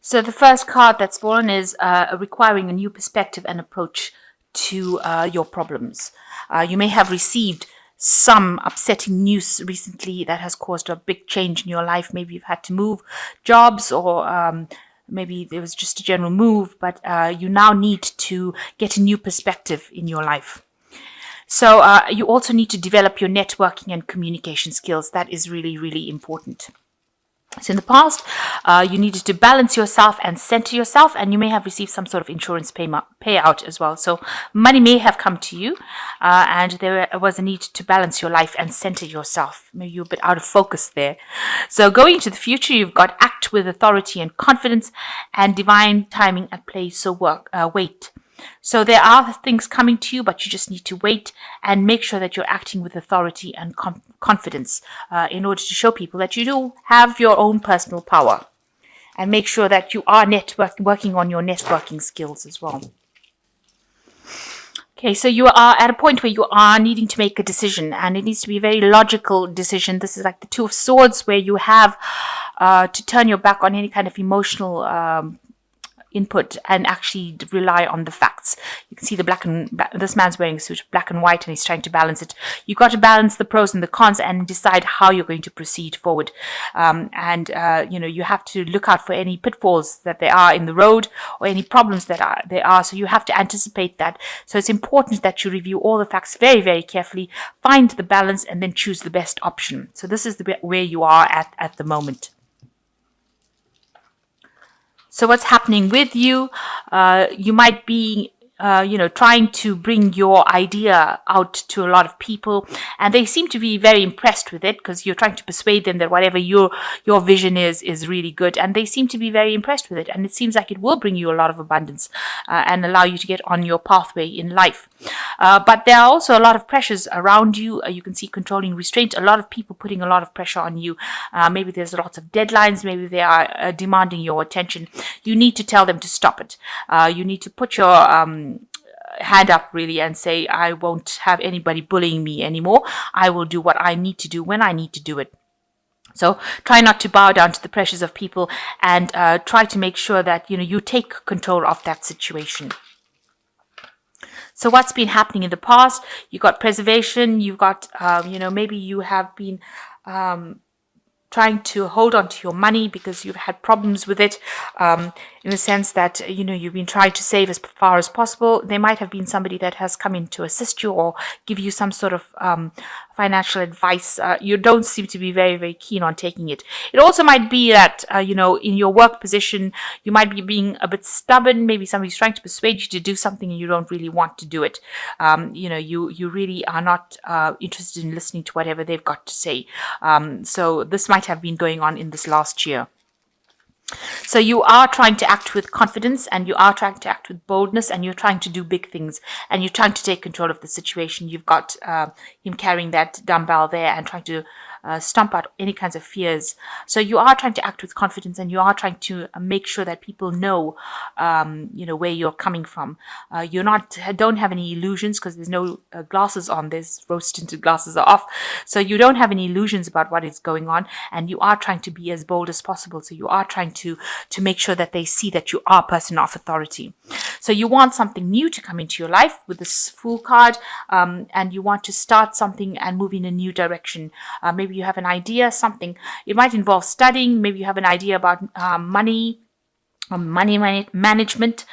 So the first card that's fallen is requiring a new perspective and approach to your problems. You may have received some upsetting news recently that has caused a big change in your life. Maybe you've had to move jobs, or maybe there was just a general move, but you now need to get a new perspective in your life. So you also need to develop your networking and communication skills. That is really, really important. So in the past, you needed to balance yourself and center yourself, and you may have received some sort of insurance payout as well. So money may have come to you, and there was a need to balance your life and center yourself. Maybe you're a bit out of focus there. So going into the future, you've got act with authority and confidence, and divine timing at play. So wait. So there are things coming to you, but you just need to wait and make sure that you're acting with authority and confidence in order to show people that you do have your own personal power. And make sure that you are working on your networking skills as well. Okay, so you are at a point where you are needing to make a decision, and it needs to be a very logical decision. This is like the Two of Swords, where you have to turn your back on any kind of emotional input and actually rely on the facts. You can see this man's wearing a suit, black and white, and he's trying to balance it. You've got to balance the pros and the cons and decide how you're going to proceed forward. You have to look out for any pitfalls that there are in the road, or any problems that there are. So you have to anticipate that. So it's important that you review all the facts very, very carefully, find the balance, and then choose the best option. So this is where you are at the moment. So what's happening with you? You might be trying to bring your idea out to a lot of people, and they seem to be very impressed with it, because you're trying to persuade them that whatever your vision is really good, and they seem to be very impressed with it, and it seems like it will bring you a lot of abundance and allow you to get on your pathway in life. But there are also a lot of pressures around you. You can see controlling restraint, a lot of people putting a lot of pressure on you. Maybe there's lots of deadlines, maybe they are demanding your attention. You need to tell them to stop it. You need to put your hand up really and say, I won't have anybody bullying me anymore. I will do what I need to do when I need to do it. So try not to bow down to the pressures of people, and try to make sure that you take control of that situation. So what's been happening in the past? You've got preservation. You've got maybe you have been trying to hold on to your money because you've had problems with it, in the sense that you've been trying to save as far as possible. There might have been somebody that has come in to assist you or give you some sort of financial advice. You don't seem to be very, very keen on taking it. It also might be that in your work position you might be being a bit stubborn. Maybe somebody's trying to persuade you to do something and you don't really want to do it. You really are not interested in listening to whatever they've got to say. So this might have been going on in this last year. So you are trying to act with confidence, and you are trying to act with boldness, and you're trying to do big things, and you're trying to take control of the situation. You've got him carrying that dumbbell there and trying to stomp out any kinds of fears. So you are trying to act with confidence, and you are trying to make sure that people know, where you're coming from. Don't have any illusions, because there's no glasses on. There's rose-tinted glasses are off. So you don't have any illusions about what is going on, and you are trying to be as bold as possible. So you are trying to make sure that they see that you are a person of authority. So you want something new to come into your life with this Fool card, and you want to start something and move in a new direction. Maybe you have an idea, something. It might involve studying. Maybe you have an idea about money management,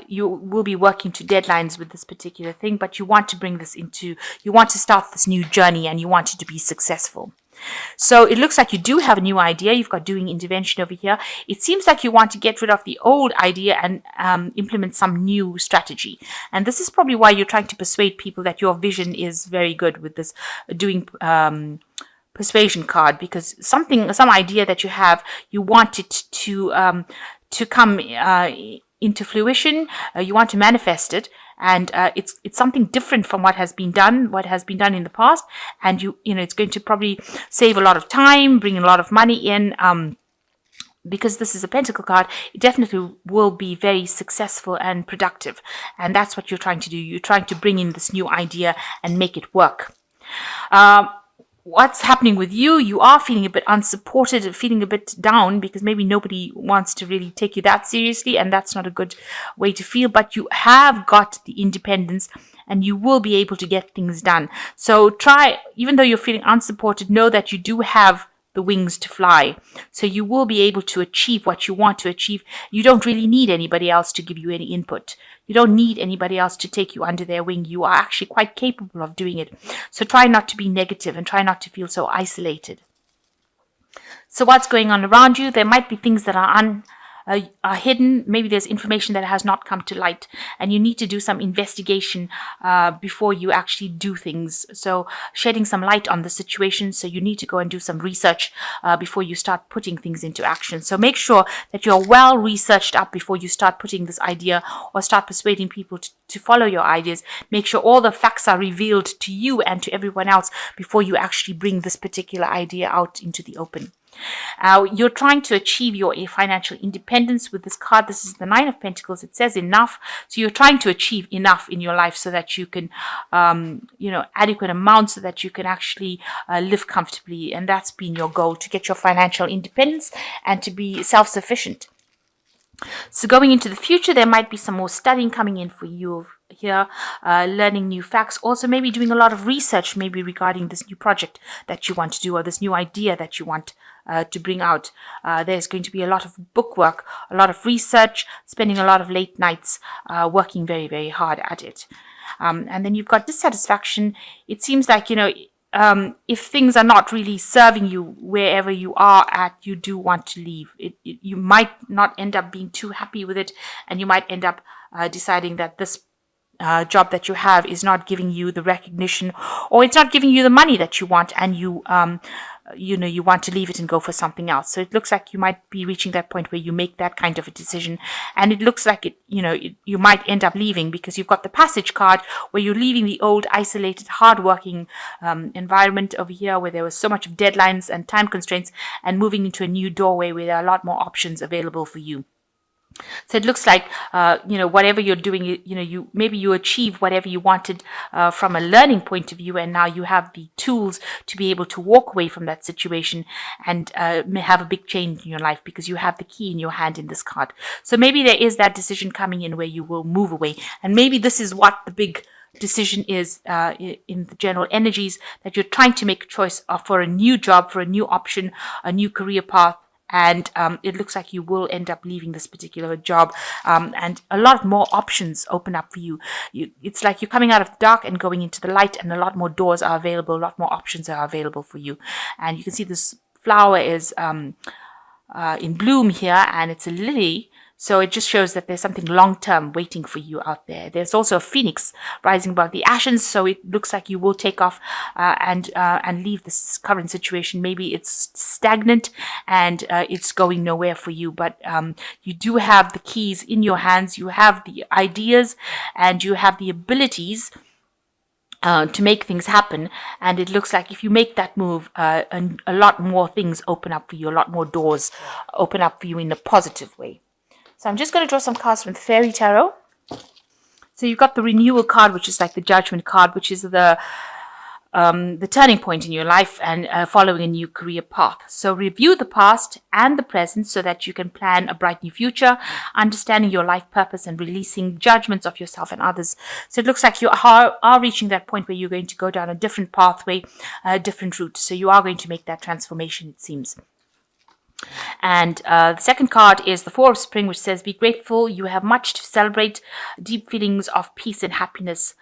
you will be working to deadlines with this particular thing, but you want to bring this you want to start this new journey, and you want it to be successful. So it looks like you do have a new idea. You've got doing intervention over here. It seems like you want to get rid of the old idea and implement some new strategy. And this is probably why you're trying to persuade people that your vision is very good with this doing persuasion card, because some idea that you have, you want it to come into fruition. You want to manifest it, and it's something different from what has been done in the past, and it's going to probably save a lot of time, bring a lot of money in. Because this is a pentacle card, it definitely will be very successful and productive, and that's what you're trying to do. You're trying to bring in this new idea and make it work. what's happening with you? You are feeling a bit unsupported, feeling a bit down because maybe nobody wants to really take you that seriously, and that's not a good way to feel. But you have got the independence and you will be able to get things done. So try, even though you're feeling unsupported, know that you do have the wings to fly. So you will be able to achieve what you want to achieve. You don't really need anybody else to give you any input. You don't need anybody else to take you under their wing. You are actually quite capable of doing it. So try not to be negative and try not to feel so isolated. So what's going on around you? There might be things that are hidden. Maybe there's information that has not come to light, and you need to do some investigation before you actually do things. So shedding some light on the situation. So you need to go and do some research before you start putting things into action. So make sure that you're well researched up before you start putting this idea or start persuading people to follow your ideas. Make sure all the facts are revealed to you and to everyone else before you actually bring this particular idea out into the open. You're trying to achieve your financial independence with this card. This is the Nine of Pentacles. It says enough. So you're trying to achieve enough in your life so that you can, adequate amount so that you can actually live comfortably. And that's been your goal, to get your financial independence and to be self-sufficient. So going into the future, there might be some more studying coming in for you here, learning new facts, also maybe doing a lot of research, maybe regarding this new project that you want to do or this new idea that you want to bring out. There's going to be a lot of book work, a lot of research, spending a lot of late nights working very, very hard at it. And then you've got dissatisfaction. It seems like, if things are not really serving you wherever you are at, you do want to leave. You might not end up being too happy with it, and you might end up deciding that this job that you have is not giving you the recognition, or it's not giving you the money that you want, and you want to leave it and go for something else. So it looks like you might be reaching that point where you make that kind of a decision, and it looks like you might end up leaving because you've got the Passage card, where you're leaving the old, isolated, hardworking environment over here, where there was so much of deadlines and time constraints, and moving into a new doorway where there are a lot more options available for you. So it looks like, whatever you're doing, you achieve whatever you wanted from a learning point of view, and now you have the tools to be able to walk away from that situation and have a big change in your life because you have the key in your hand in this card. So maybe there is that decision coming in where you will move away, and maybe this is what the big decision is in the general energies, that you're trying to make a choice for a new job, for a new option, a new career path. And it looks like you will end up leaving this particular job, and a lot more options open up for you. It's like you're coming out of the dark and going into the light, and a lot more doors are available, a lot more options are available for you. And you can see this flower is in bloom here, and it's a lily. So it just shows that there's something long-term waiting for you out there. There's also a phoenix rising above the ashes, so it looks like you will take off and leave this current situation. Maybe it's stagnant and it's going nowhere for you, but you do have the keys in your hands. You have the ideas and you have the abilities to make things happen. And it looks like if you make that move, a lot more things open up for you, a lot more doors open up for you in a positive way. So I'm just going to draw some cards from the Fairy Tarot. So you've got the Renewal card, which is like the Judgment card, which is the turning point in your life and following a new career path. So review the past and the present so that you can plan a bright new future, understanding your life purpose and releasing judgments of yourself and others. So it looks like you are reaching that point where you're going to go down a different pathway, a different route. So you are going to make that transformation, it seems. And the second card is the Four of Spring, which says, be grateful, you have much to celebrate, deep feelings of peace and happiness,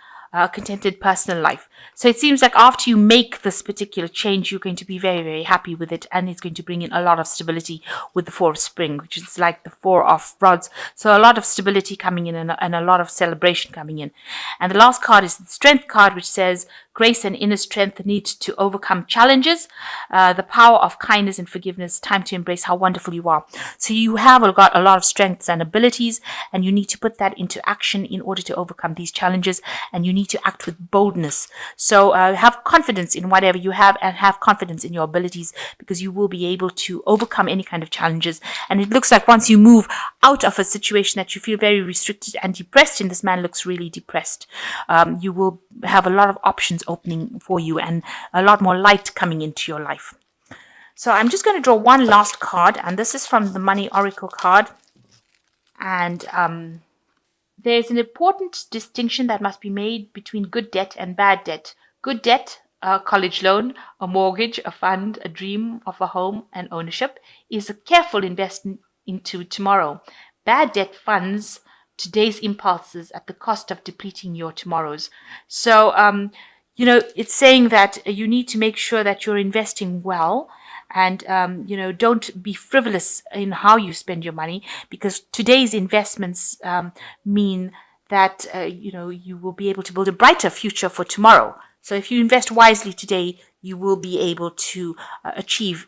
contented personal life. So it seems like after you make this particular change, you're going to be very, very happy with it, and it's going to bring in a lot of stability with the Four of Spring, which is like the Four of Rods. So a lot of stability coming in and a lot of celebration coming in. And the last card is the Strength card, which says, grace and inner strength need to overcome challenges, the power of kindness and forgiveness, time to embrace how wonderful you are. So you have got a lot of strengths and abilities, and you need to put that into action in order to overcome these challenges, and you need to act with boldness. So have confidence in whatever you have, and have confidence in your abilities, because you will be able to overcome any kind of challenges. And it looks like once you move out of a situation that you feel very restricted and depressed in, this man looks really depressed, you will have a lot of options options opening for you and a lot more light coming into your life. So I'm just going to draw one last card, and this is from the Money Oracle card. And there's an important distinction that must be made between good debt and bad debt. Good debt, a college loan, a mortgage, a fund, a dream of a home and ownership, is a careful investment into tomorrow. Bad debt funds today's impulses at the cost of depleting your tomorrows. So, it's saying that you need to make sure that you're investing well, and don't be frivolous in how you spend your money, because today's investments mean that you will be able to build a brighter future for tomorrow. So if you invest wisely today, you will be able to achieve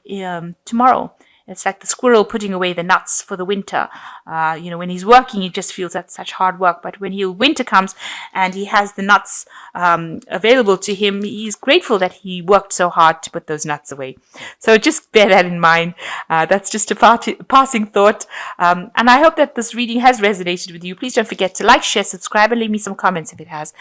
tomorrow. It's like the squirrel putting away the nuts for the winter. When he's working, he just feels that's such hard work. But when winter comes and he has the nuts available to him, he's grateful that he worked so hard to put those nuts away. So just bear that in mind. That's just a passing thought. And I hope that this reading has resonated with you. Please don't forget to like, share, subscribe, and leave me some comments if it has.